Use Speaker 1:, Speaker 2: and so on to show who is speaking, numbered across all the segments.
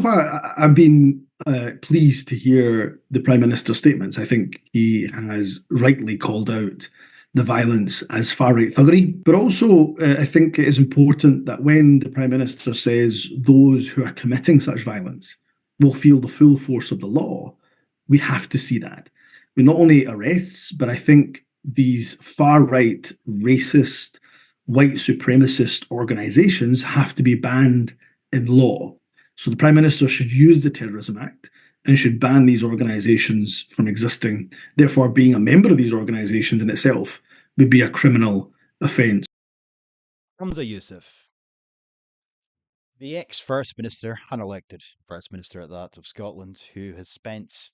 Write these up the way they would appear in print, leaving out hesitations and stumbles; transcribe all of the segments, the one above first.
Speaker 1: far, I've been pleased to hear the Prime Minister's statements. I think he has rightly called out the violence as far right thuggery. But also, I think it is important that when the Prime Minister says those who are committing such violence will feel the full force of the law, we have to see that. I mean, not only arrests, but I think these far right, racist, white supremacist organizations have to be banned in law. So the Prime Minister should use the Terrorism Act and should ban these organisations from existing. Therefore, being a member of these organisations in itself would be a criminal offence.
Speaker 2: Humza Yousaf, the ex-First Minister, unelected First Minister at that, of Scotland, who has spent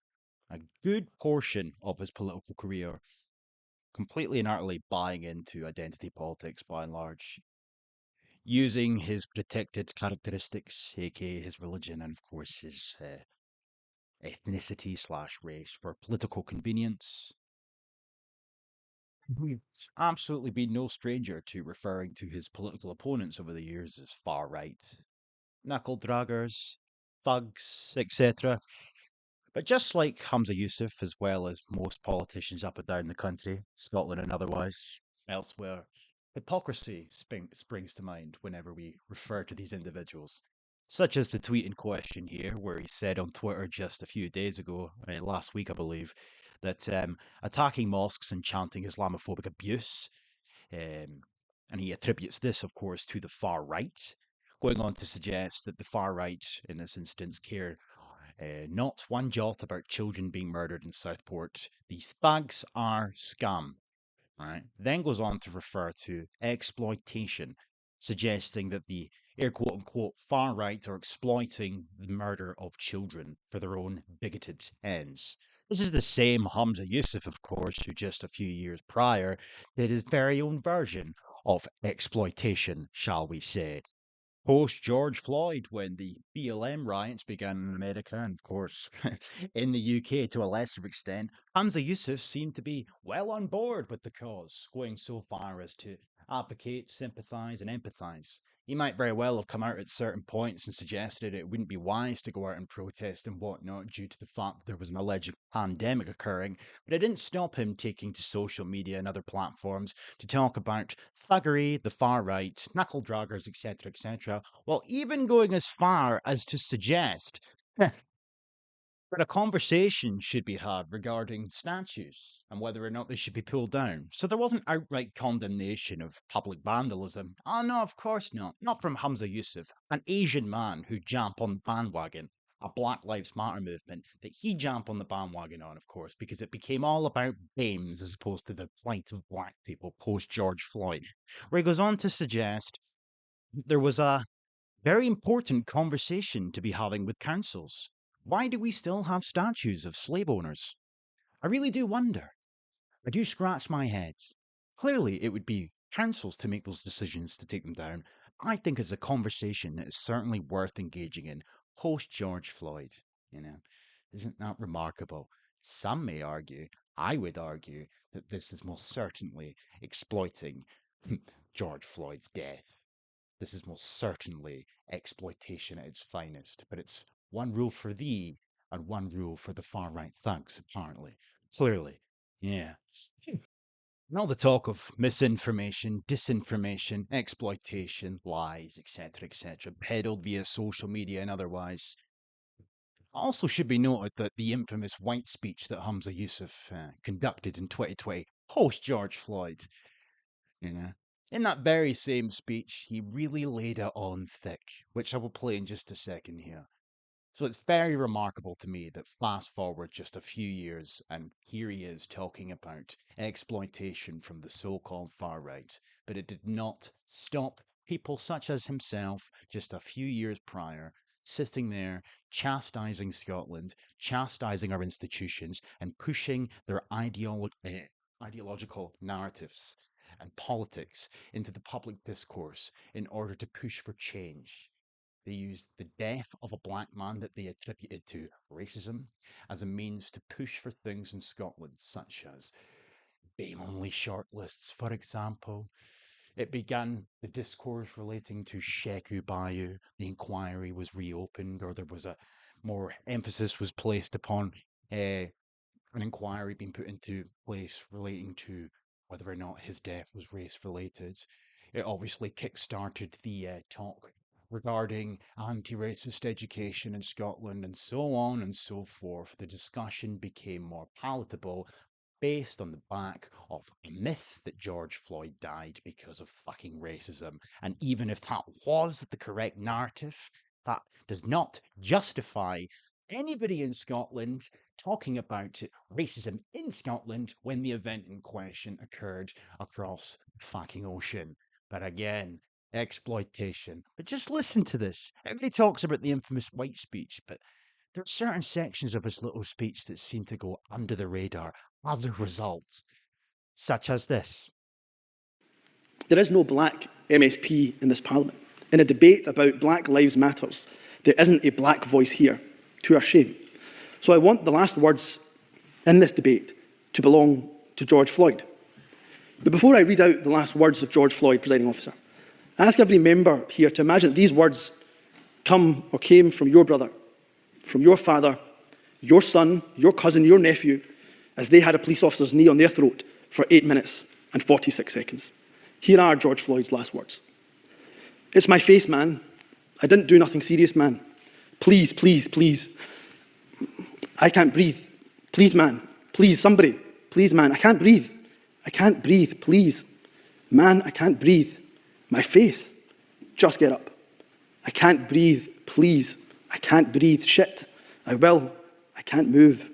Speaker 2: a good portion of his political career completely and utterly buying into identity politics by and large, using his protected characteristics, aka his religion and, of course, his ethnicity slash race for political convenience. He's absolutely been no stranger to referring to his political opponents over the years as far right, knuckle draggers, thugs, etc. But just like Humza Yousaf, as well as most politicians up and down the country, Scotland and otherwise, elsewhere, hypocrisy springs to mind whenever we refer to these individuals. Such as the tweet in question here, where he said on Twitter just a few days ago, last week I believe, that attacking mosques and chanting Islamophobic abuse, um, and he attributes this, of course, to the far right, going on to suggest that the far right, in this instance, care not one jot about children being murdered in Southport. These thugs are scum. Right? Then goes on to refer to exploitation, suggesting that the air quote unquote far right are exploiting the murder of children for their own bigoted ends. This is the same Humza Yousaf, of course, who just a few years prior did his very own version of exploitation, shall we say. Post George Floyd, when the BLM riots began in America, and of course in the UK to a lesser extent, Hamza Yusuf seemed to be well on board with the cause, going so far as to advocate, sympathise, and empathise. He might very well have come out at certain points and suggested it wouldn't be wise to go out and protest and whatnot due to the fact that there was an alleged pandemic occurring, but it didn't stop him taking to social media and other platforms to talk about thuggery, the far right, knuckle draggers, etc., while even going as far as to suggest that a conversation should be had regarding statues and whether or not they should be pulled down. So there wasn't outright condemnation of public vandalism. Oh no, of course not. Not from Hamza Yusuf, an Asian man who jumped on the bandwagon, a Black Lives Matter movement that he jumped on the bandwagon on, of course, because it became all about BAMEs as opposed to the plight of black people post George Floyd, where he goes on to suggest there was a very important conversation to be having with councils. Why do we still have statues of slave owners? I really do wonder. I do scratch my head. Clearly, it would be councils to make those decisions to take them down. I think it's a conversation that is certainly worth engaging in post George Floyd. You know, isn't that remarkable? Some may argue, I would argue, that this is most certainly exploiting George Floyd's death. This is most certainly exploitation at its finest, but it's one rule for thee and one rule for the far right thugs, apparently. Clearly. Yeah. And all the talk of misinformation, disinformation, exploitation, lies, etc., peddled via social media and otherwise. Also should be noted that the infamous white speech that Humza Yousaf conducted in 2020 post George Floyd, you know, in that very same speech, he really laid it on thick, which I will play in just a second here. So it's very remarkable to me that fast forward just a few years, and here he is talking about exploitation from the so called far right. But it did not stop people such as himself just a few years prior sitting there chastising Scotland, chastising our institutions, and pushing their ideological narratives and politics into the public discourse in order to push for change. They used the death of a black man that they attributed to racism as a means to push for things in Scotland, such as BAME only shortlists, for example, It began the discourse relating to Sheku Bayou. The inquiry was reopened, or there was a more emphasis was placed upon uh, an inquiry being put into place relating to whether or not his death was race related. It obviously kick-started the talk regarding anti-racist education in Scotland and so on and so forth. The discussion became more palatable based on the back of a myth that George Floyd died because of fucking racism. And even if that was the correct narrative, that does not justify anybody in Scotland talking about racism in Scotland when the event in question occurred across the fucking ocean. But again, exploitation. But just listen to this. Everybody talks about the infamous white speech, but there are certain sections of his little speech that seem to go under the radar as a result, such as this.
Speaker 3: There is no black MSP in this parliament. In a debate about Black Lives Matters, there isn't a black voice here, to our shame. So I want the last words in this debate to belong to George Floyd. But before I read out the last words of George Floyd, presiding officer, I ask every member here to imagine that these words come or came from your brother, from your father, your son, your cousin, your nephew, as they had a police officer's knee on their throat for 8 minutes and 46 seconds. Here are George Floyd's last words. It's my face, man. I didn't do nothing serious, man. Please, please, please. I can't breathe. Please, man. Please, somebody. Please, man. I can't breathe. I can't breathe. Please. Man, I can't breathe. My face. Just get up. I can't breathe. Please. I can't breathe. Shit. I will. I can't move.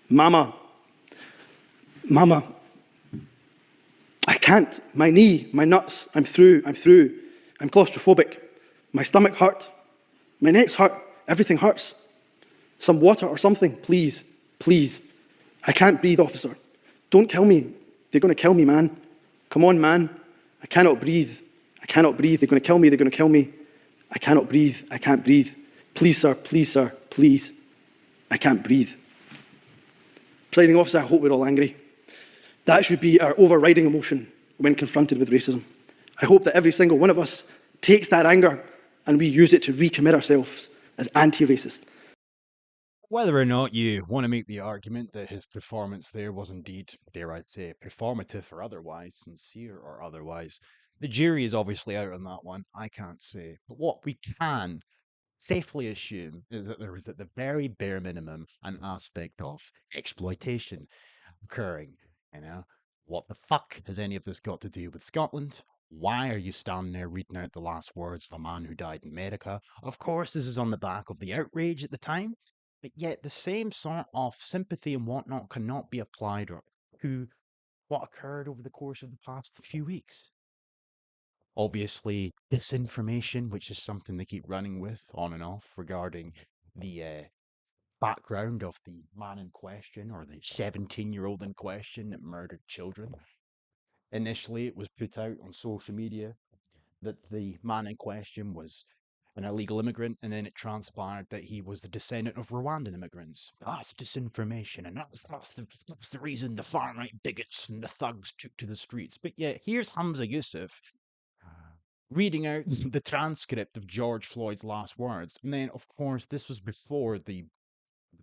Speaker 3: Mama. Mama. I can't. My knee, my nuts. I'm through. I'm claustrophobic. My stomach hurt. My neck's hurt. Everything hurts. Some water or something, please. Please. I can't breathe, officer. Don't kill me. They're going to kill me, man. Come on, man. I cannot breathe. I cannot breathe. They're going to kill me. They're going to kill me. I cannot breathe. I can't breathe. Please, sir. Please, sir. Please. I can't breathe. Presiding officer, I hope we're all angry. That should be our overriding emotion when confronted with racism. I hope that every single one of us takes that anger and we use it to recommit ourselves as anti-racist.
Speaker 2: Whether or not you want to make the argument that his performance there was indeed, dare I say, performative or otherwise, sincere or otherwise, the jury is obviously out on that one. I can't say. But what we can safely assume is that there is, at the very bare minimum, an aspect of exploitation occurring. You know, what the fuck has any of this got to do with Scotland? Why are you standing there reading out the last words of a man who died in America? Of course, this is on the back of the outrage at the time, but yet the same sort of sympathy and whatnot cannot be applied to what occurred over the course of the past few weeks. Obviously, disinformation, which is something they keep running with on and off regarding the background of the man in question, or the 17-year-old in question that murdered children. Initially, it was put out on social media that the man in question was an illegal immigrant, and then it transpired that he was the descendant of Rwandan immigrants. That's disinformation, and that's the reason the far right bigots and the thugs took to the streets. But yet, here's Humza Yousaf reading out the transcript of George Floyd's last words. And then, of course, this was before the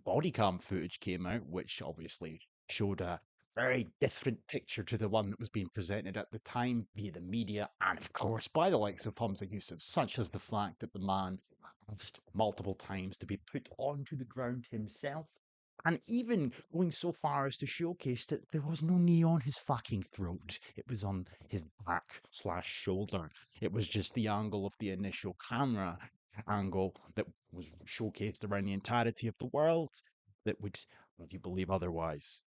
Speaker 2: body cam footage came out, which obviously showed a very different picture to the one that was being presented at the time via the media and, of course, by the likes of Humza Yousaf, such as the fact that the man asked multiple times to be put onto the ground himself, and even going so far as to showcase that there was no knee on his fucking throat. It was on his back slash shoulder. It was just the angle of the initial camera angle that was showcased around the entirety of the world that would have you believe otherwise.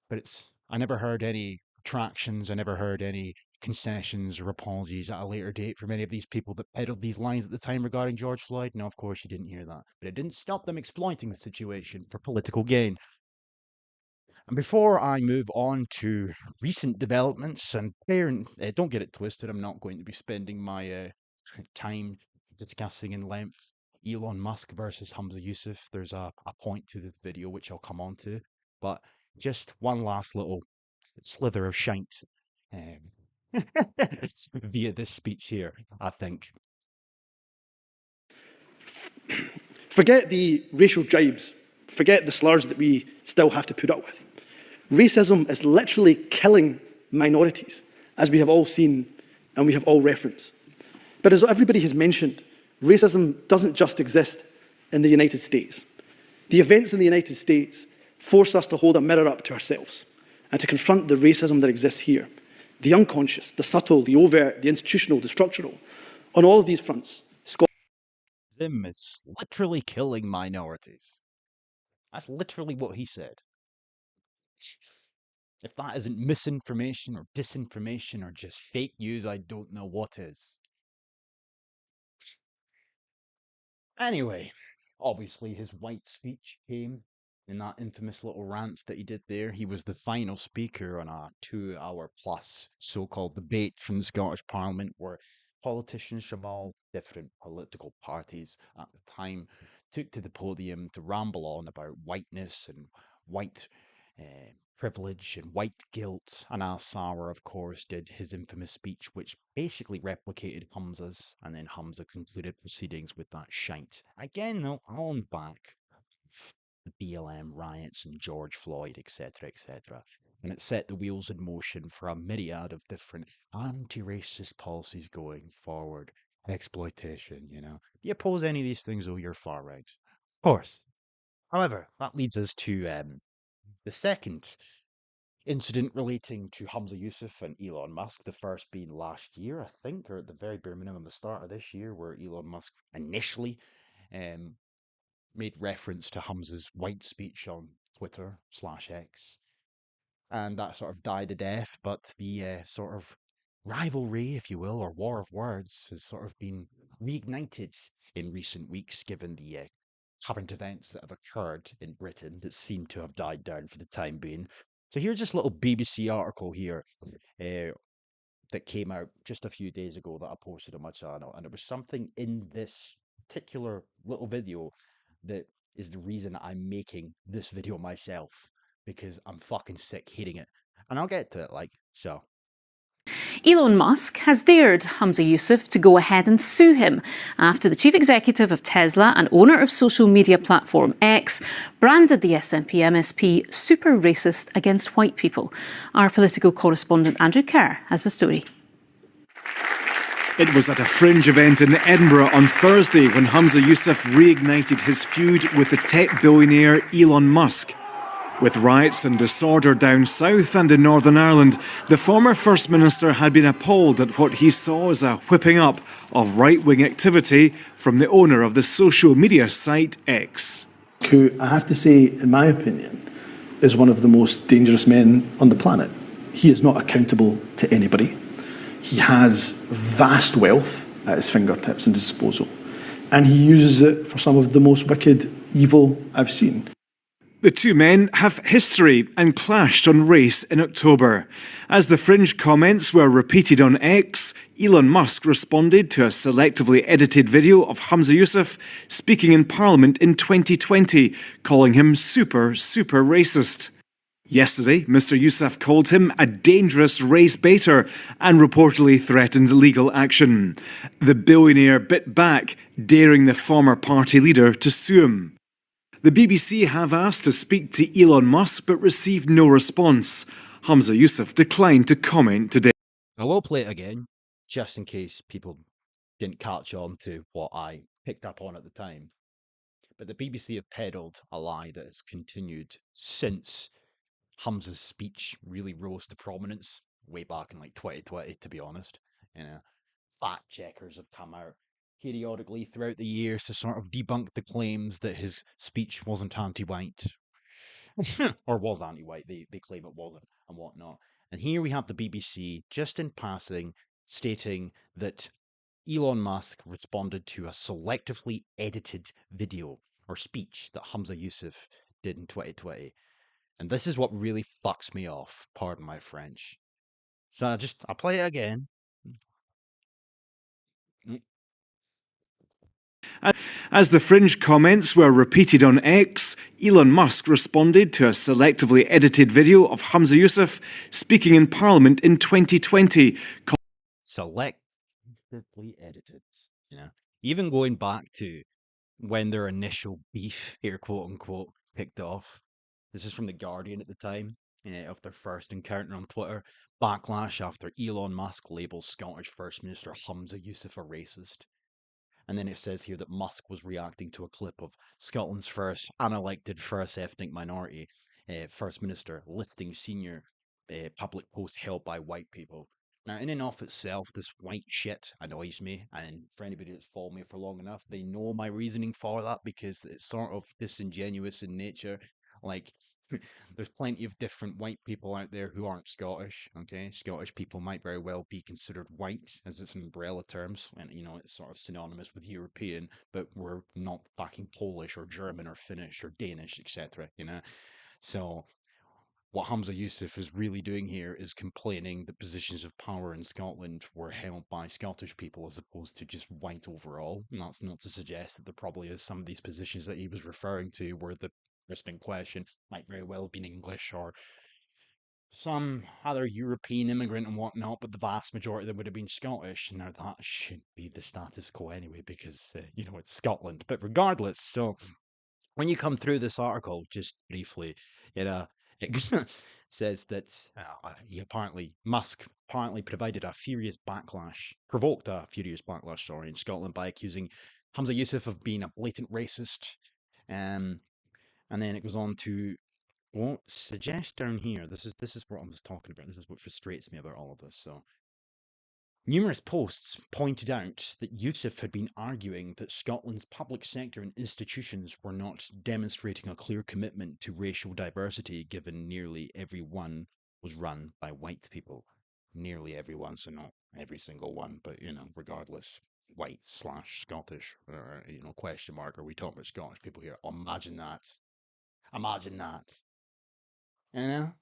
Speaker 2: But I never heard any retractions, I never heard any concessions or apologies at a later date from any of these people that peddled these lines at the time regarding George Floyd. No, of course you didn't hear that. But it didn't stop them exploiting the situation for political gain. And before I move on to recent developments, and don't get it twisted, I'm not going to be spending my time discussing in length Elon Musk versus Humza Yousaf. There's a point to the video which I'll come on to. But just one last little slither of shite. via this speech here, I think.
Speaker 3: Forget the racial jibes. Forget the slurs that we still have to put up with. Racism is literally killing minorities, as we have all seen and we have all referenced. But as everybody has mentioned, racism doesn't just exist in the United States. The events in the United States force us to hold a mirror up to ourselves and to confront the racism that exists here. The unconscious, the subtle, the overt, the institutional, the structural. On all of these fronts,
Speaker 2: Racism is literally killing minorities. That's literally what he said. If that isn't misinformation or disinformation or just fake news, I don't know what is. Anyway, obviously his white speech came in that infamous little rant that he did there. He was the final speaker on a 2-hour plus so-called debate from the Scottish Parliament where politicians from all different political parties at the time took to the podium to ramble on about whiteness and white privilege and white guilt. And Al Sauer, of course, did his infamous speech, which basically replicated Humza's, and then Humza concluded proceedings with that shite. Again, though, on back of the BLM riots and George Floyd, etc., etc. And it set the wheels in motion for a myriad of different anti-racist policies going forward. Exploitation, you know. If you oppose any of these things, though, you're far right. Of course. However, that leads us to the second incident relating to Humza Yousaf and Elon Musk, the first being last year, I think, or at the very bare minimum, the start of this year, where Elon Musk initially made reference to Humza's white speech on Twitter/X, and that sort of died a death, but the sort of rivalry, if you will, or war of words has sort of been reignited in recent weeks, given the current events that have occurred in Britain that seem to have died down for the time being. So here's just a little BBC article here that came out just a few days ago that I posted on my channel, and it was something in this particular little video that is the reason I'm making this video myself, because I'm fucking sick hating it. And I'll get to it, like, so.
Speaker 4: Elon Musk has dared Humza Yousaf to go ahead and sue him after the chief executive of Tesla and owner of social media platform X branded the SNP MSP super racist against white people. Our political correspondent Andrew Kerr has the story.
Speaker 5: It was at a fringe event in Edinburgh on Thursday when Humza Yousaf reignited his feud with the tech billionaire Elon Musk. With riots and disorder down south and in Northern Ireland, the former First Minister had been appalled at what he saw as a whipping up of right-wing activity from the owner of the social media site X.
Speaker 3: Who, I have to say, in my opinion, is one of the most dangerous men on the planet. He is not accountable to anybody. He has vast wealth at his fingertips and disposal, and he uses it for some of the most wicked evil I've seen.
Speaker 5: The two men have history and clashed on race in October. As the fringe comments were repeated on X, Elon Musk responded to a selectively edited video of Humza Yousaf speaking in Parliament in 2020, calling him super racist. Yesterday, Mr. Yousaf called him a dangerous race baiter and reportedly threatened legal action. The billionaire bit back, daring the former party leader to sue him. The BBC have asked to speak to Elon Musk but received no response. Humza Yousaf declined to comment today.
Speaker 2: I will play it again, just in case people didn't catch on to what I picked up on at the time. But the BBC have peddled a lie that has continued since Humza's speech really rose to prominence way back in like 2020, to be honest. You know, fact checkers have come out periodically throughout the years to sort of debunk the claims that his speech wasn't anti-white. Or was anti-white, they claim it wasn't, and whatnot. And here we have the BBC, just in passing, stating that Elon Musk responded to a selectively edited video or speech that Humza Yousaf did in 2020. And this is what really fucks me off, pardon my French. So I'll play it again.
Speaker 5: As the fringe comments were repeated on X, Elon Musk responded to a selectively edited video of Humza Yousaf speaking in Parliament in 2020.
Speaker 2: Selectively edited, you know. Even going back to when their initial beef, here quote unquote, kicked off. This is from The Guardian at the time, of their first encounter on Twitter. Backlash after Elon Musk labels Scottish First Minister Humza Yousaf a racist. And then it says here that Musk was reacting to a clip of Scotland's first unelected first ethnic minority First Minister lifting senior public posts held by white people. Now, in and of itself, this white shit annoys me, and for anybody that's followed me for long enough, they know my reasoning for that because it's sort of disingenuous in nature. Like, there's plenty of different white people out there who aren't Scottish, okay? Scottish people might very well be considered white, as it's an umbrella terms, and it's sort of synonymous with European, but we're not fucking Polish or German or Finnish or Danish, etc. So what Humza Yousaf is really doing here is complaining that positions of power in Scotland were held by Scottish people as opposed to just white overall. And that's not to suggest that there probably is some of these positions that he was referring to where the person in question might very well have been English or some other European immigrant and whatnot, but the vast majority of them would have been Scottish. Now that should be the status quo anyway, because it's Scotland. But regardless, so when you come through this article, just briefly, it it says that Musk apparently provoked a furious backlash, sorry, in Scotland by accusing Humza Yousaf of being a blatant racist. And then it goes on to suggest down here. This is what I was talking about. This is what frustrates me about all of this. So numerous posts pointed out that Yousaf had been arguing that Scotland's public sector and institutions were not demonstrating a clear commitment to racial diversity, given nearly everyone was run by white people. Nearly everyone, so not every single one, but regardless, white / Scottish, question mark. Are we talking about Scottish people here? Oh, imagine that. Imagine that. A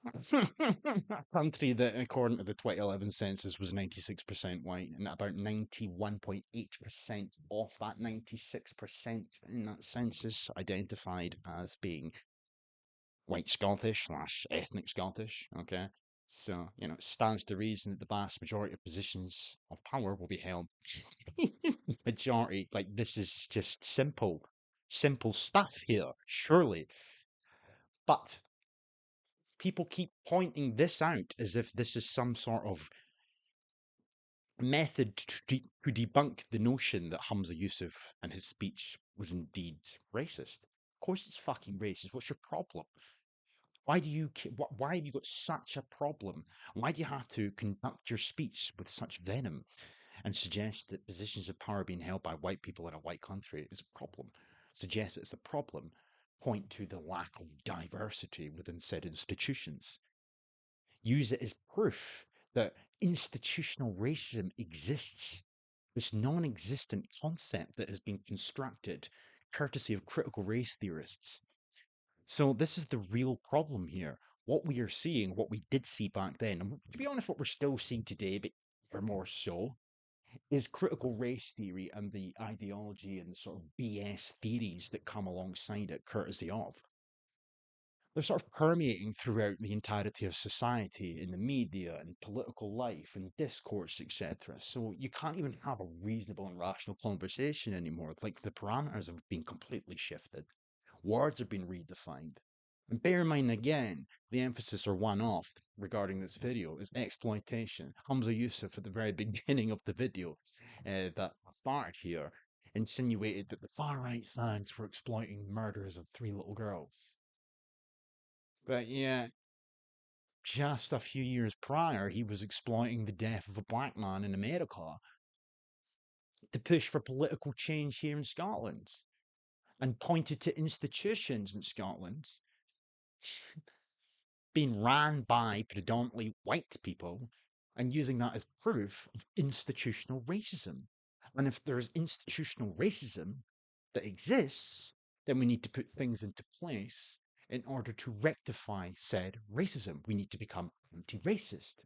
Speaker 2: country that, according to the 2011 census, was 96% white, and about 91.8% of that 96% in that census identified as being white Scottish / ethnic Scottish. Okay, so it stands to reason that the vast majority of positions of power will be held. Majority, like this is just simple stuff here, surely, but people keep pointing this out as if this is some sort of method to debunk the notion that Humza Yousaf and his speech was indeed racist. Of course it's fucking racist. What's your problem? Why have you got such a problem? Why do you have to conduct your speech with such venom and suggest that positions of power being held by white people in a white country is a problem? Suggest it's a problem. Point to the lack of diversity within said institutions. Use it as proof that institutional racism exists. This non existent concept that has been constructed courtesy of critical race theorists. So, this is the real problem here. What we are seeing, what we did see back then, and to be honest, what we're still seeing today, but for more so, is critical race theory and the ideology and the sort of BS theories that come alongside it, courtesy of. They're sort of permeating throughout the entirety of society, in the media and political life and discourse, etc. So you can't even have a reasonable and rational conversation anymore. Like the parameters have been completely shifted. Words have been redefined. And bear in mind again, the emphasis or one off regarding this video is exploitation. Humza Yousaf at the very beginning of the video that started here insinuated that the far right fans were exploiting the murders of 3 little girls. But yeah, just a few years prior, he was exploiting the death of a black man in America to push for political change here in Scotland and pointed to institutions in Scotland being ran by predominantly white people and using that as proof of institutional racism. And if there's institutional racism that exists, then we need to put things into place in order to rectify said racism. We need to become anti-racist,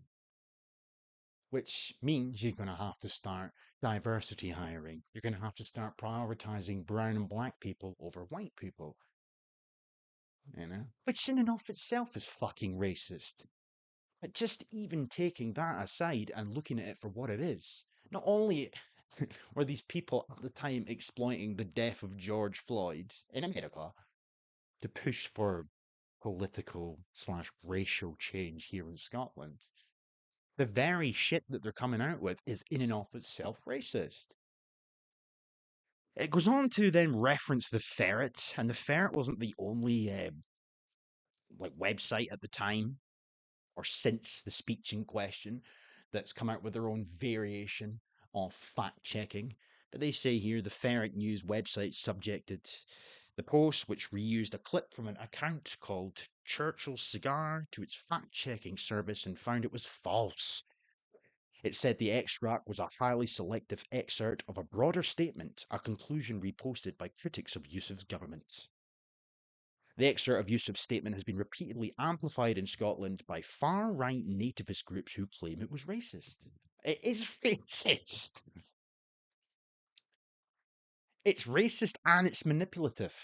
Speaker 2: which means you're going to have to start diversity hiring. You're going to have to start prioritizing brown and black people over white people. You know? Which in and of itself is fucking racist. But just even taking that aside and looking at it for what it is, not only were these people at the time exploiting the death of George Floyd in America to push for political slash racial change here in Scotland, the very shit that they're coming out with is in and of itself racist. It goes on to then reference the Ferret, and the Ferret wasn't the only website at the time or since the speech in question that's come out with their own variation of fact checking. But they say here the Ferret News website subjected the post, which reused a clip from an account called Churchill's Cigar, to its fact checking service and found it was false. It said the extract was a highly selective excerpt of a broader statement, a conclusion reposted by critics of Yousaf's government. The excerpt of Yousaf's statement has been repeatedly amplified in Scotland by far-right nativist groups who claim it was racist. It is racist. It's racist and it's manipulative.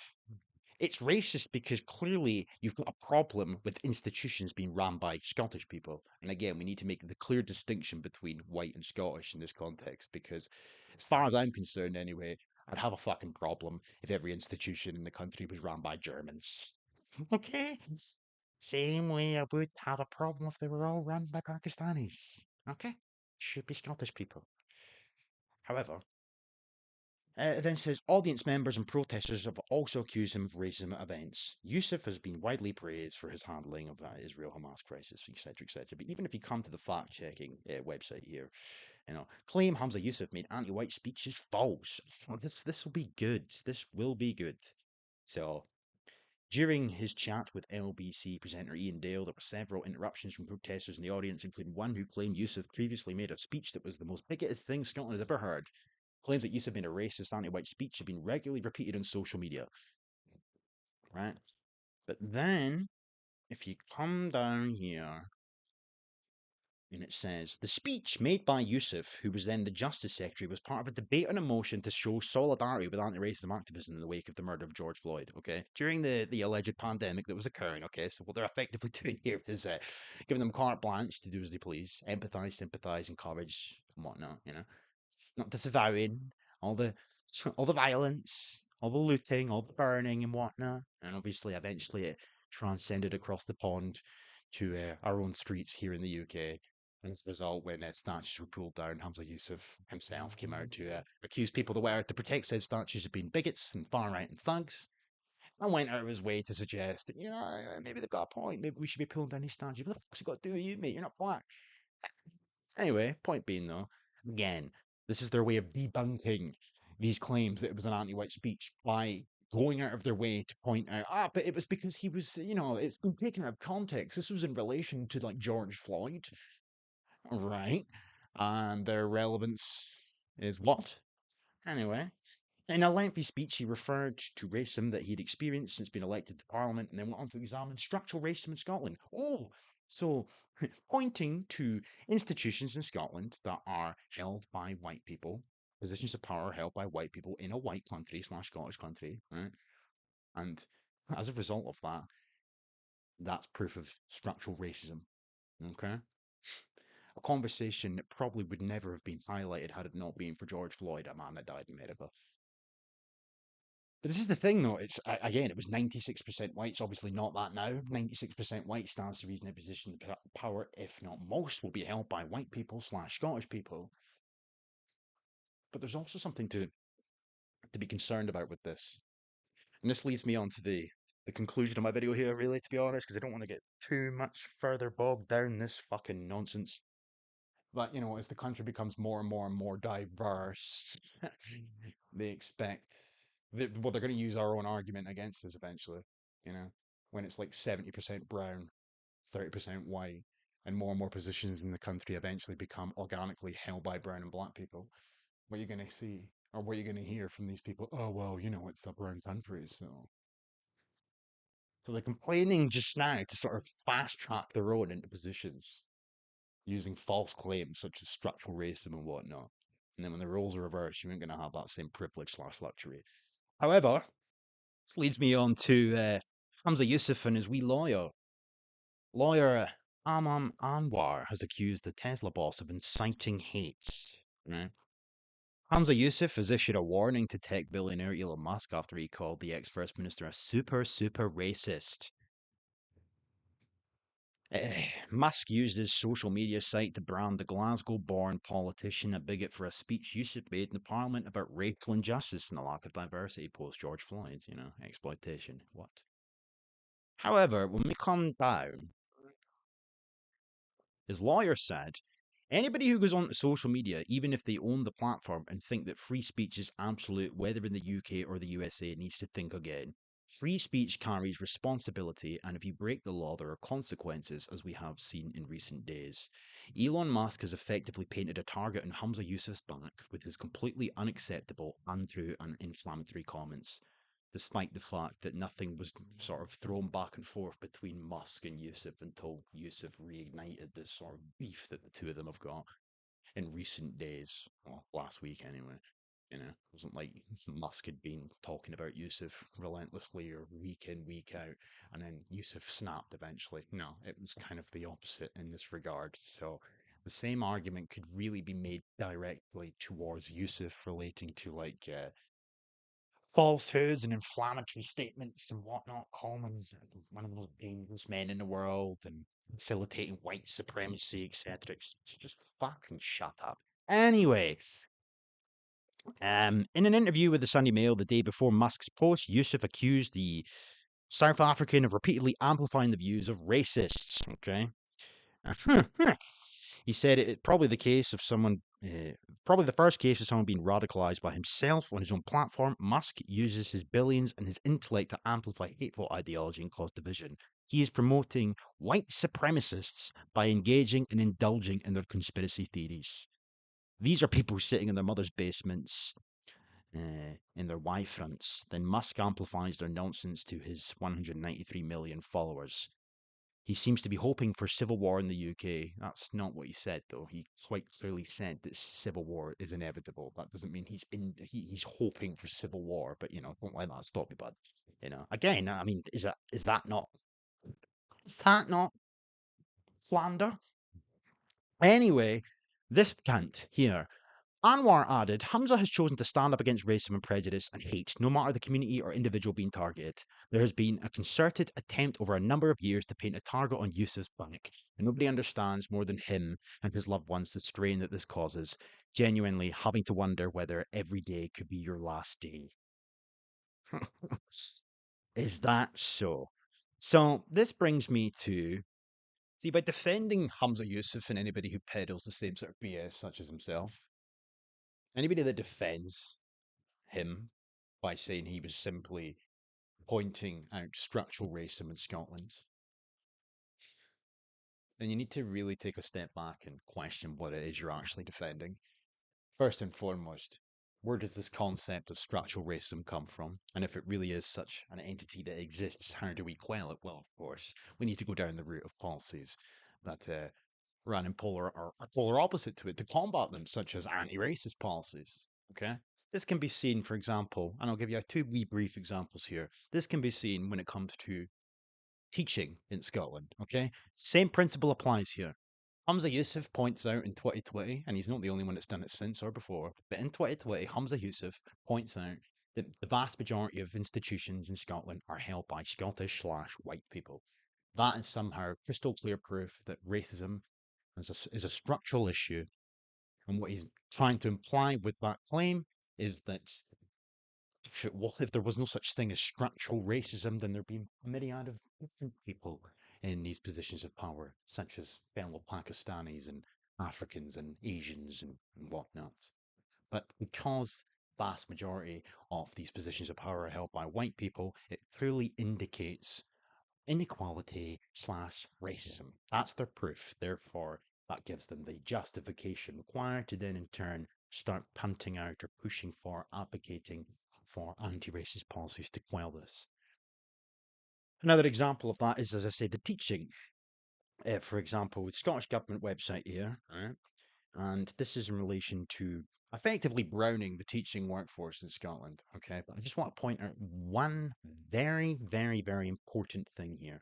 Speaker 2: It's racist because clearly you've got a problem with institutions being run by Scottish people. And again, we need to make the clear distinction between white and Scottish in this context because, as far as I'm concerned anyway, I'd have a fucking problem if every institution in the country was run by Germans. Okay? Same way I would have a problem if they were all run by Pakistanis. Okay? Should be Scottish people. However, it then says audience members and protesters have also accused him of racism at events. Yousaf has been widely praised for his handling of that Israel-Hamas crisis, etc., etc. But even if you come to the fact-checking website here, claim Humza Yousaf made anti-white speech is false. Well, this will be good. This will be good. So, during his chat with LBC presenter Ian Dale, there were several interruptions from protesters in the audience, including one who claimed Yousaf previously made a speech that was the most bigoted thing Scotland has ever heard. Claims that Yousaf made a racist anti-white speech have been regularly repeated on social media. Right? But then, if you come down here, and it says, the speech made by Yousaf, who was then the Justice Secretary, was part of a debate on a motion to show solidarity with anti-racism activism in the wake of the murder of George Floyd, okay? During the alleged pandemic that was occurring, okay? So what they're effectively doing here is giving them carte blanche to do as they please, empathise, sympathise, encourage, and whatnot, Not disavowing all the all the violence, all the looting, all the burning and whatnot. And obviously, eventually it transcended across the pond to our own streets here in the UK. And as a result, when statues were pulled down, Humza Yousaf himself came out to accuse people to protect said statues of being bigots and far right and thugs. And went out of his way to suggest that, maybe they've got a point. Maybe we should be pulling down these statues. What the fuck's it got to do with you, mate? You're not black. Anyway, point being though, again, this is their way of debunking these claims that it was an anti-white speech by going out of their way to point out, but it was because he was, it's been taken out of context. This was in relation to like George Floyd, right? And their relevance is what? Anyway, in a lengthy speech, he referred to racism that he'd experienced since being elected to Parliament and then went on to examine structural racism in Scotland. Oh, so pointing to institutions in Scotland that are held by white people, positions of power held by white people in a white country / Scottish country, right? And as a result of that, that's proof of structural racism, okay? A conversation that probably would never have been highlighted had it not been for George Floyd, a man that died in America. But this is the thing, though. It's again, it was 96% white. It's obviously not that now. 96% white stands to reason a position of power, if not most, will be held by white people / Scottish people. But there's also something to be concerned about with this, and this leads me on to the conclusion of my video here. Really, to be honest, because I don't want to get too much further bogged down this fucking nonsense. But as the country becomes more and more and more diverse, they expect well, they're going to use our own argument against us eventually. When it's like 70% brown, 30% white, and more positions in the country eventually become organically held by brown and black people. What you're going to see, or what you're going to hear from these people, oh well, it's the brown country, so they're complaining just now to sort of fast track their own into positions using false claims such as structural racism and whatnot. And then when the roles are reversed, you ain't going to have that same privilege / luxury. However, this leads me on to Humza Yousaf and his wee lawyer, Amam Anwar, has accused the Tesla boss of inciting hate. Right? Humza Yousaf has issued a warning to tech billionaire Elon Musk after he called the ex-First Minister a super racist. Musk used his social media site to brand the Glasgow-born politician a bigot for a speech Yousaf made in the Parliament about racial injustice and the lack of diversity post-George Floyd, exploitation. What? However, when we come down, his lawyer said, anybody who goes onto social media, even if they own the platform and think that free speech is absolute, whether in the UK or the USA, needs to think again. Free speech carries responsibility, and if you break the law, there are consequences, as we have seen in recent days. Elon Musk has effectively painted a target on Humza Yousaf's back with his completely unacceptable, untrue, and inflammatory comments, despite the fact that nothing was sort of thrown back and forth between Musk and Yousaf until Yousaf reignited this sort of beef that the two of them have got in recent days. Well, last week anyway. It wasn't like Musk had been talking about Yousaf relentlessly or week in, week out, and then Yousaf snapped eventually. No, it was kind of the opposite in this regard. So the same argument could really be made directly towards Yousaf relating to falsehoods and inflammatory statements and whatnot, calling him one of the most dangerous men in the world and facilitating white supremacy, etc. Just fucking shut up. Anyway, in an interview with the Sunday Mail the day before Musk's post, Yousaf accused the South African of repeatedly amplifying the views of racists. Okay. He said it probably the case of someone, probably the first case of someone being radicalized by himself on his own platform. Musk uses his billions and his intellect to amplify hateful ideology and cause division. He is promoting white supremacists by engaging and indulging in their conspiracy theories. These are people sitting in their mother's basements, in their Y fronts. Then Musk amplifies their nonsense to his 193 million followers. He seems to be hoping for civil war in the UK. That's not what he said, though. He quite clearly said that civil war is inevitable. That doesn't mean he's hoping for civil war. But don't let that stop you, bud. Again, I mean, is that not slander? Anyway, this cunt here. Anwar added, Humza has chosen to stand up against racism and prejudice and hate, no matter the community or individual being targeted. There has been a concerted attempt over a number of years to paint a target on Yousaf's back, and nobody understands more than him and his loved ones the strain that this causes, genuinely having to wonder whether every day could be your last day. Is that so? So, this brings me to, see, by defending Humza Yousaf and anybody who peddles the same sort of BS such as himself, anybody that defends him by saying he was simply pointing out structural racism in Scotland, then you need to really take a step back and question what it is you're actually defending. First and foremost, where does this concept of structural racism come from? And if it really is such an entity that exists, how do we quell it? Well, of course, we need to go down the route of policies that run in polar opposite to it to combat them, such as anti-racist policies. Okay? This can be seen, for example, and I'll give you two wee brief examples here. This can be seen when it comes to teaching in Scotland. Okay? Same principle applies here. Humza Yousaf points out in 2020, and he's not the only one that's done it since or before, but in 2020, Humza Yousaf points out that the vast majority of institutions in Scotland are held by Scottish/white people. That is somehow crystal clear proof that racism is a structural issue. And what he's trying to imply with that claim is that if there was no such thing as structural racism, then there'd be a myriad of different people in these positions of power, such as fellow Pakistanis and Africans and Asians and whatnot. But because vast majority of these positions of power are held by white people, it clearly indicates inequality/racism. That's their proof. Therefore, that gives them the justification required to then in turn start punting out or pushing for, advocating for anti-racist policies to quell this. Another example of that is, as I say, the teaching. For example, with Scottish Government website here, right? And this is in relation to effectively browning the teaching workforce in Scotland. Okay, but I just want to point out one very, very, very important thing here,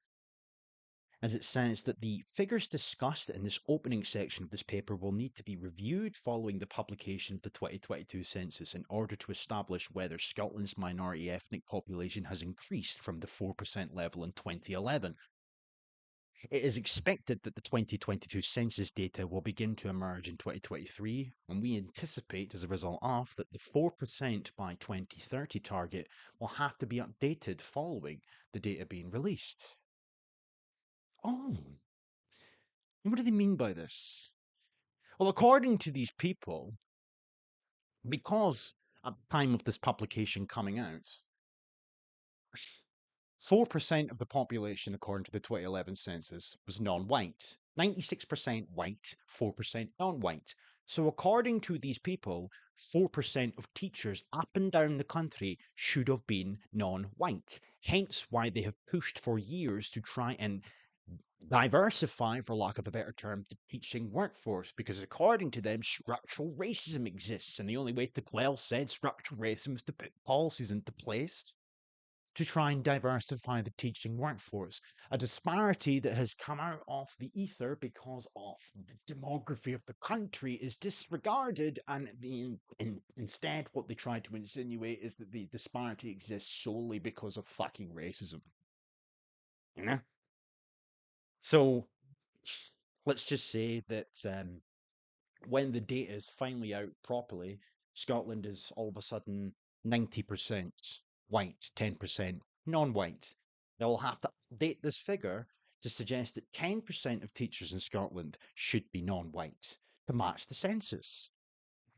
Speaker 2: as it says that the figures discussed in this opening section of this paper will need to be reviewed following the publication of the 2022 census in order to establish whether Scotland's minority ethnic population has increased from the 4% level in 2011. It is expected that the 2022 census data will begin to emerge in 2023, and we anticipate, as a result of, that the 4% by 2030 target will have to be updated following the data being released. Oh, what do they mean by this? Well, according to these people, because at the time of this publication coming out, 4% of the population, according to the 2011 census, was non-white. 96% white, 4% non-white. So according to these people, 4% of teachers up and down the country should have been non-white. Hence why they have pushed for years to try and diversify, for lack of a better term, the teaching workforce, because according to them, structural racism exists, and the only way to quell said structural racism is to put policies into place to try and diversify the teaching workforce, a disparity that has come out of the ether because of the demography of the country is disregarded, and instead what they try to insinuate is that the disparity exists solely because of fucking racism. You know? So let's just say that when the data is finally out properly, Scotland is all of a sudden 90% white, 10% non-white. They'll have to update this figure to suggest that 10% of teachers in Scotland should be non-white to match the census.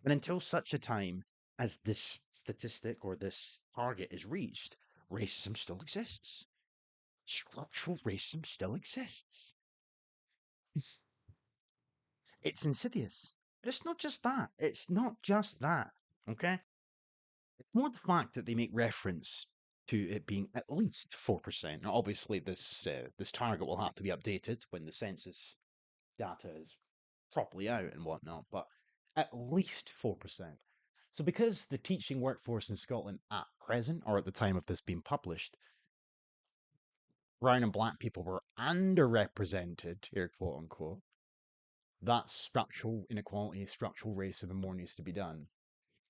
Speaker 2: And until such a time as this statistic or this target is reached, racism still exists. Structural racism still exists. It's insidious. But it's not just that. It's not just that. Okay? It's more the fact that they make reference to it being at least 4%. Now, obviously, this target will have to be updated when the census data is properly out and whatnot, but at least 4%. So, because the teaching workforce in Scotland at present, or at the time of this being published, brown and black people were underrepresented, here, quote unquote, that's structural inequality, structural racism, and more needs to be done.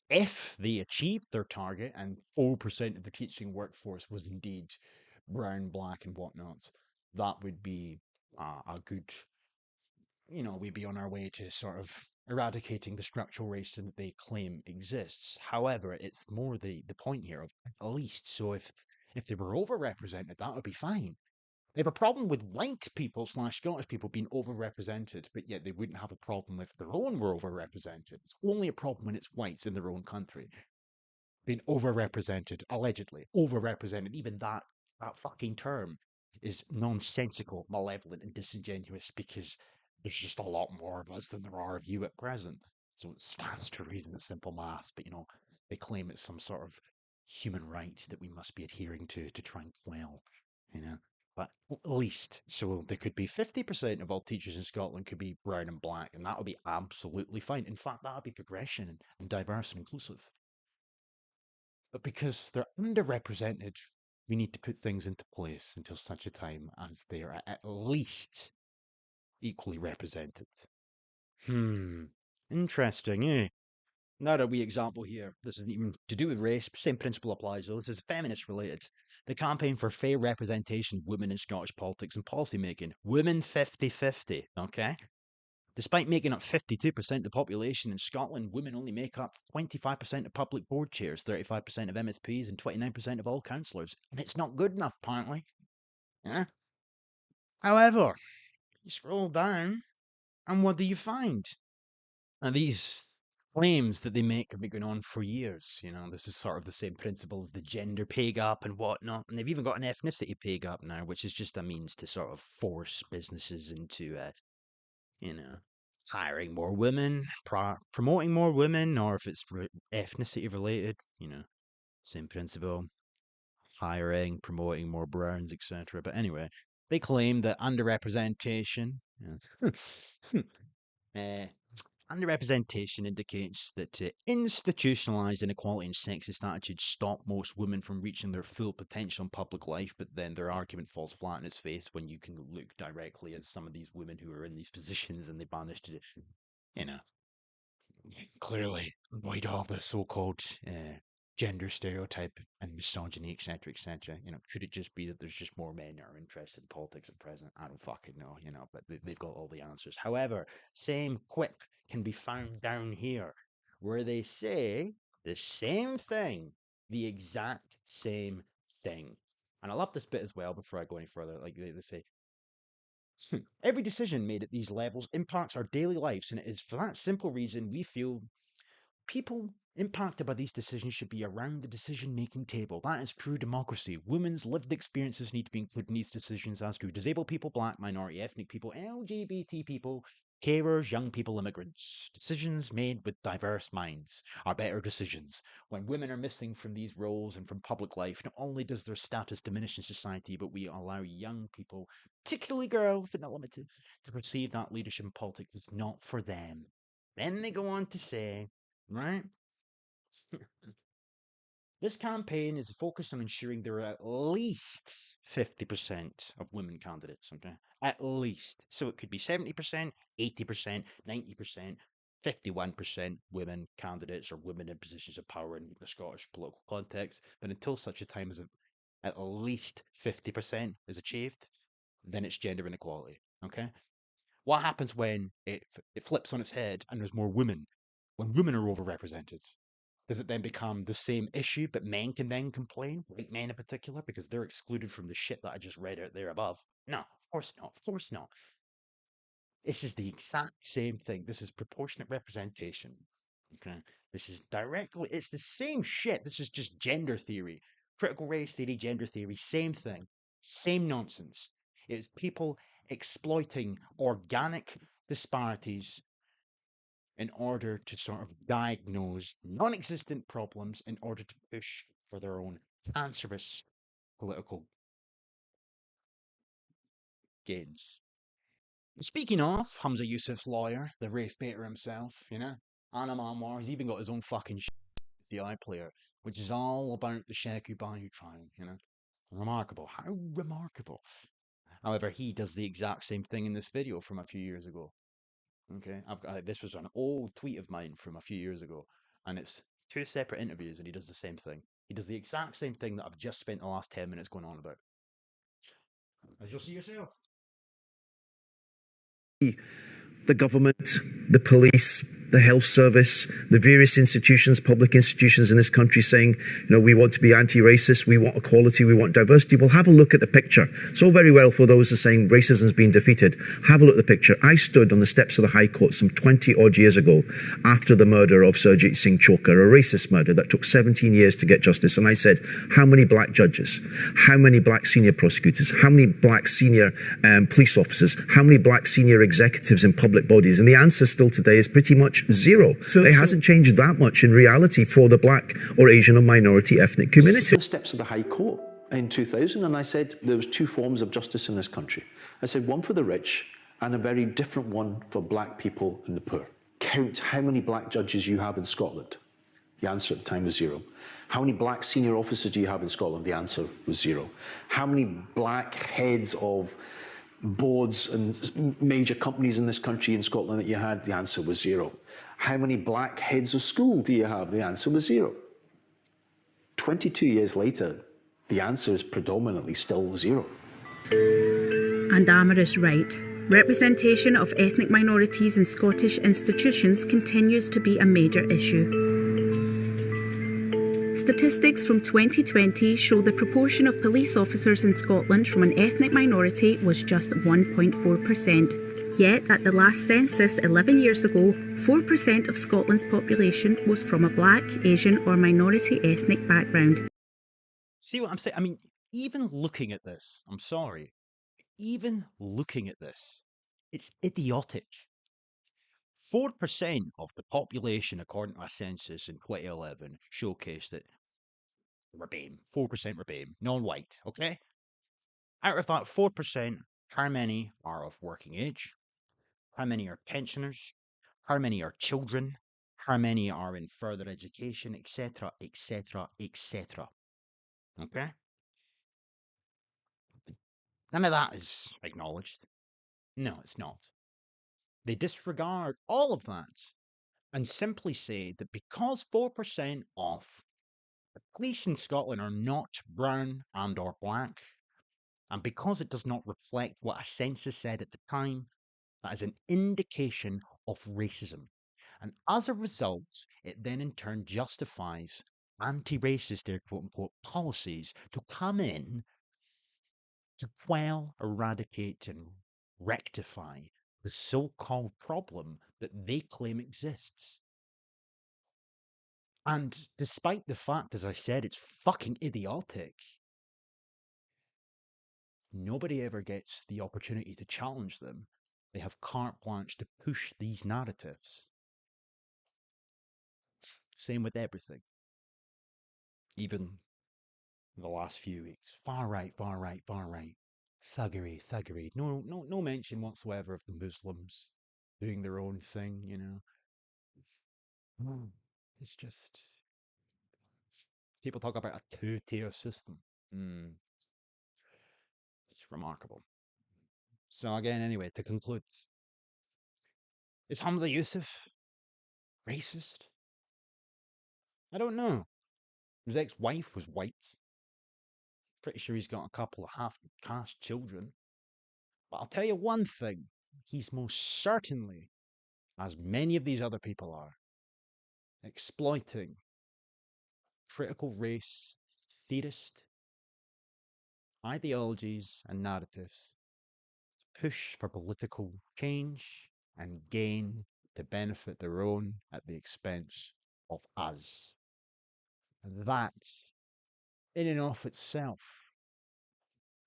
Speaker 2: If they achieved their target and 4% of the teaching workforce was indeed brown, black, and whatnots, that would be a good, we'd be on our way to sort of eradicating the structural racism that they claim exists. However, it's more the point here of at least. So if they were overrepresented, that would be fine. They have a problem with white people / Scottish people being overrepresented, but yet they wouldn't have a problem if their own were overrepresented. It's only a problem when it's whites in their own country being overrepresented, allegedly overrepresented. Even that fucking term is nonsensical, malevolent, and disingenuous because there's just a lot more of us than there are of you at present. So it stands to reason, simple maths. But they claim it's some sort of human right that we must be adhering to try and quell. You know. But at least, so there could be 50% of all teachers in Scotland could be brown and black, and that would be absolutely fine. In fact, that would be progression and diverse and inclusive. But because they're underrepresented, we need to put things into place until such a time as they are at least equally represented. Interesting, eh? Another wee example here. This isn't even to do with race. Same principle applies, though. This is feminist related. The campaign for fair representation of women in Scottish politics and policy making. Women 50-50, okay? Despite making up 52% of the population in Scotland, women only make up 25% of public board chairs, 35% of MSPs, and 29% of all councillors. And it's not good enough, apparently. Yeah? However, you scroll down, and what do you find? And these claims that they make have been going on for years. This is sort of the same principle as the gender pay gap and whatnot. And they've even got an ethnicity pay gap now, which is just a means to sort of force businesses into, hiring more women, promoting more women, or if it's ethnicity related, same principle. Hiring, promoting more browns, etc. But anyway, they claim that underrepresentation. Underrepresentation indicates that to institutionalise inequality and sexist attitudes stop most women from reaching their full potential in public life, but then their argument falls flat in its face when you can look directly at some of these women who are in these positions and they manage to, you know, clearly avoid all the so-called gender stereotype and misogyny, etc., You know, could it just be that there's just more men that are interested in politics at present? I don't fucking know, you know, but they've got all the answers. However, same quip can be found down here, where they say the same thing, the exact same thing. And I love this bit as well before I go any further. Like they say, every decision made at these levels impacts our daily lives, and it is for that simple reason we feel people impacted by these decisions should be around the decision-making table. That is true democracy. Women's lived experiences need to be included in these decisions, as do disabled people, black, minority, ethnic people, LGBT people, carers, young people, immigrants. Decisions made with diverse minds are better decisions. When women are missing from these roles and from public life, not only does their status diminish in society, but we allow young people, particularly girls, but not limited, to perceive that leadership in politics is not for them. Then they go on to say, right? This campaign is focused on ensuring there are at least 50% of women candidates, okay? At least. So it could be 70%, 80%, 90%, 51% women candidates or women in positions of power in the Scottish political context. But until such a time as at least 50% is achieved, then it's gender inequality, okay? What happens when it flips on its head and there's more women? When women are overrepresented, does it then become the same issue, but men can then complain, white men in particular, because they're excluded from the shit that I just read out there above? No, of course not. Of course not. This is the exact same thing. This is proportionate representation. Okay. This is directly, it's the same shit. This is just gender theory. Critical race theory, gender theory, same thing. Same nonsense. It's people exploiting organic disparities in order to sort of diagnose non-existent problems in order to push for their own cancerous political gains. Speaking of Humza Yousaf's lawyer, the race baiter himself, you know, Anna Manwar, he's even got his own fucking the iPlayer, which is all about the Sheku Bayou trial, you know. Remarkable. How remarkable. However, he does the exact same thing in this video from a few years ago. Okay, I've got this was an old tweet of mine from a few years ago, and it's two separate interviews, and he does the same thing. He does the exact same thing that I've just spent the last 10 minutes going on about. As you'll see yourself.
Speaker 6: The government, the police, the health service, the various institutions, public institutions in this country saying, you know, we want to be anti-racist, we want equality, we want diversity. Well, have a look at the picture. It's all very well for those who are saying racism's been defeated. Have a look at the picture. I stood on the steps of the High Court some 20 odd years ago after the murder of Surjit Singh Chokar, a racist murder that took 17 years to get justice. And I said, how many black judges? How many black senior prosecutors? How many black senior police officers? How many black senior executives in public bodies? And the answer still today is pretty much zero. It hasn't changed that much in reality for the black or Asian or minority ethnic community.
Speaker 7: The steps of the High Court in 2000, and I said there was two forms of justice in this country. I said one for the rich and a very different one for black people and the poor. Count how many black judges you have in Scotland. The answer at the time was zero. How many black senior officers do you have in Scotland? The answer was zero. How many black heads of boards and major companies in this country in Scotland that you had? The answer was zero. How many black heads of school do you have? The answer was zero. 22 years later, the answer is predominantly still zero.
Speaker 8: And Amar is right. Representation of ethnic minorities in Scottish institutions continues to be a major issue. Statistics from 2020 show the proportion of police officers in Scotland from an ethnic minority was just 1.4%. Yet, at the last census 11 years ago, 4% of Scotland's population was from a black, Asian or minority ethnic background.
Speaker 2: See what I'm saying? I mean, even looking at this, I'm sorry, even looking at this, it's idiotic. 4% of the population, according to a census in 2011, showcased that verbatim, 4% verbatim, non-white, okay? Out of that 4%, how many are of working age? How many are pensioners? how many are children, how many are in further education, etc., etc., etc. Okay? None of that is acknowledged. No, it's not. They disregard all of that and simply say that because 4% of the police in Scotland are not brown and or black, and because it does not reflect what a census said at the time, that is an indication of racism. And as a result, it then in turn justifies anti-racist, their quote-unquote, policies to come in to quell, eradicate, and rectify the so-called problem that they claim exists. And despite the fact, as I said, it's fucking idiotic, nobody ever gets the opportunity to challenge them. They have carte blanche to push these narratives. Same with everything. Even in the last few weeks. Far right, far right, far right. Thuggery, thuggery. No mention whatsoever of the Muslims doing their own thing, you know. It's just people talk about a two-tier system. It's remarkable. So again, anyway, to conclude, is Humza Yousaf racist? I don't know. His ex-wife was white. Pretty sure he's got a couple of half-caste children. But I'll tell you one thing. He's most certainly, as many of these other people are, exploiting critical race theorist ideologies and narratives to push for political change and gain to benefit their own at the expense of us. And that, in and of itself,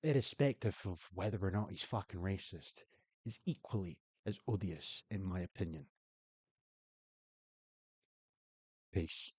Speaker 2: irrespective of whether or not he's fucking racist, is equally as odious in my opinion. Peace.